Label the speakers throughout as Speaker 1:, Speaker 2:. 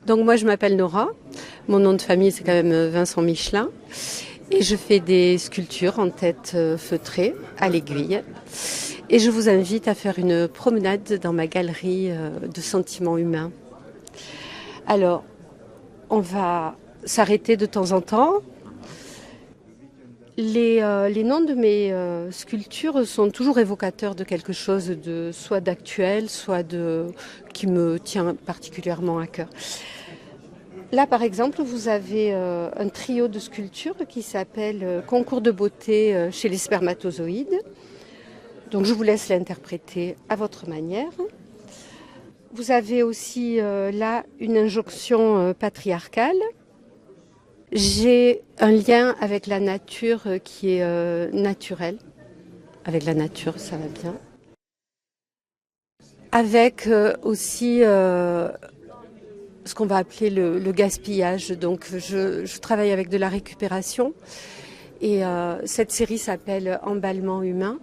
Speaker 1: Donc moi je m'appelle Nora, mon nom de famille c'est quand même Vincent Michelin et je fais des sculptures en tête feutrée à l'aiguille et je vous invite à faire une promenade dans ma galerie de sentiments humains. Alors on va s'arrêter de temps en temps. Les noms de mes sculptures sont toujours évocateurs de quelque chose de soit d'actuel, soit de qui me tient particulièrement à cœur. Là, par exemple, vous avez un trio de sculptures qui s'appelle Concours de beauté chez les spermatozoïdes. Donc, je vous laisse l'interpréter à votre manière. Vous avez aussi là une injonction patriarcale. J'ai un lien avec la nature qui est naturel. Avec la nature, ça va bien. Avec aussi ce qu'on va appeler le gaspillage. Donc je travaille avec de la récupération et cette série s'appelle Emballement humain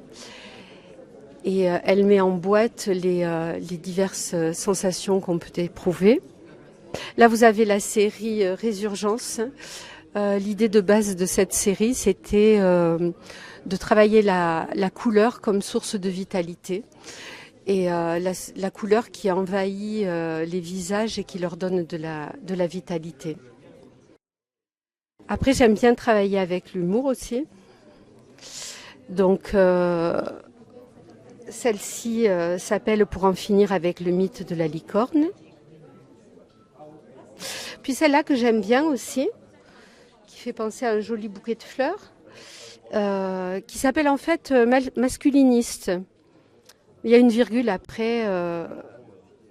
Speaker 1: et elle met en boîte les diverses sensations qu'on peut éprouver. Là vous avez la série Résurgence. L'idée de base de cette série c'était de travailler la couleur comme source de vitalité. Et la couleur qui envahit les visages et qui leur donne de la vitalité. Après, j'aime bien travailler avec l'humour aussi. Donc, celle-ci s'appelle Pour en finir avec le mythe de la licorne. Puis celle-là que j'aime bien aussi, qui fait penser à un joli bouquet de fleurs, qui s'appelle en fait masculiniste. Il y a une virgule après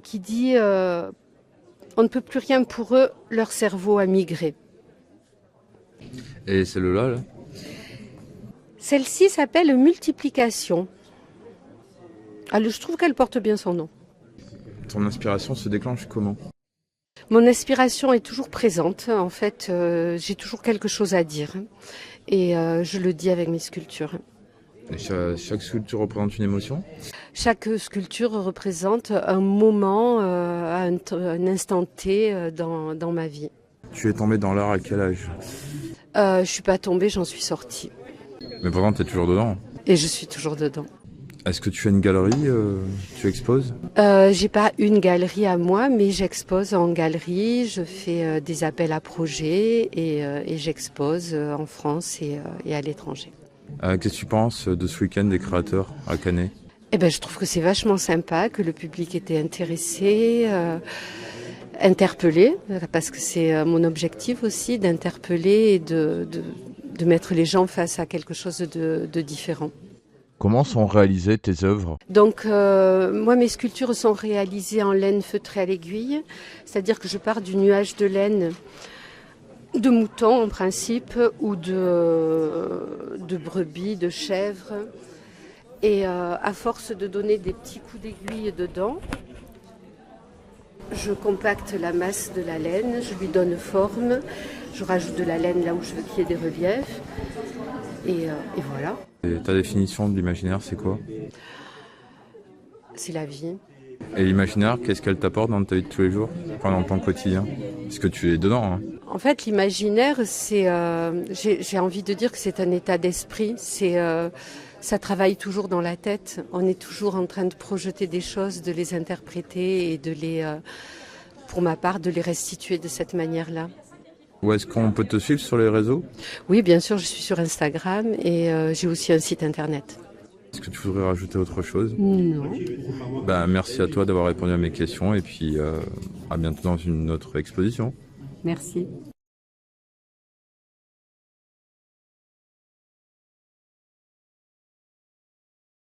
Speaker 1: qui dit on ne peut plus rien pour eux, leur cerveau a migré.
Speaker 2: Et celle-là, là
Speaker 1: Celle-ci s'appelle Multiplication. Alors, je trouve qu'elle porte bien son nom.
Speaker 2: Ton inspiration se déclenche comment?
Speaker 1: Mon inspiration est toujours présente. En fait, j'ai toujours quelque chose à dire. Et je le dis avec mes sculptures.
Speaker 2: Et chaque sculpture représente une émotion?
Speaker 1: Chaque sculpture représente un moment, un instant T dans ma vie.
Speaker 2: Tu es tombée dans l'art à quel âge?
Speaker 1: Je suis pas tombée, j'en suis sortie.
Speaker 2: Mais pourtant, tu es toujours dedans.
Speaker 1: Et je suis toujours dedans.
Speaker 2: Est-ce que tu as une galerie? Tu exposes?
Speaker 1: J'ai pas une galerie à moi, mais j'expose en galerie. Je fais des appels à projets et j'expose en France et à l'étranger.
Speaker 2: Qu'est-ce que tu penses de ce week-end des créateurs à Canet?
Speaker 1: Eh ben, je trouve que c'est vachement sympa, que le public était intéressé, interpellé, parce que c'est mon objectif aussi, d'interpeller et de mettre les gens face à quelque chose de différent.
Speaker 3: Comment sont réalisées tes œuvres?
Speaker 1: Donc, moi, mes sculptures sont réalisées en laine feutrée à l'aiguille, c'est-à-dire que je pars du nuage de laine de moutons en principe, ou de brebis, de chèvres. Et à force de donner des petits coups d'aiguille dedans, je compacte la masse de la laine, je lui donne forme, je rajoute de la laine là où je veux qu'il y ait des reliefs. Et voilà.
Speaker 2: Et ta définition de l'imaginaire, c'est quoi?
Speaker 1: C'est la vie.
Speaker 2: Et l'imaginaire, qu'est-ce qu'elle t'apporte dans ta vie de tous les jours, dans ton quotidien? Parce que tu es dedans, hein.
Speaker 1: En fait, l'imaginaire, c'est, j'ai envie de dire que c'est un état d'esprit. Ça travaille toujours dans la tête. On est toujours en train de projeter des choses, de les interpréter et pour ma part, de les restituer de cette manière-là.
Speaker 2: Où est-ce qu'on peut te suivre sur les réseaux?
Speaker 1: Oui, bien sûr, je suis sur Instagram et j'ai aussi un site internet.
Speaker 2: Est-ce que tu voudrais rajouter autre chose?
Speaker 1: Non.
Speaker 2: Merci à toi d'avoir répondu à mes questions et puis à bientôt dans une autre exposition.
Speaker 1: Merci.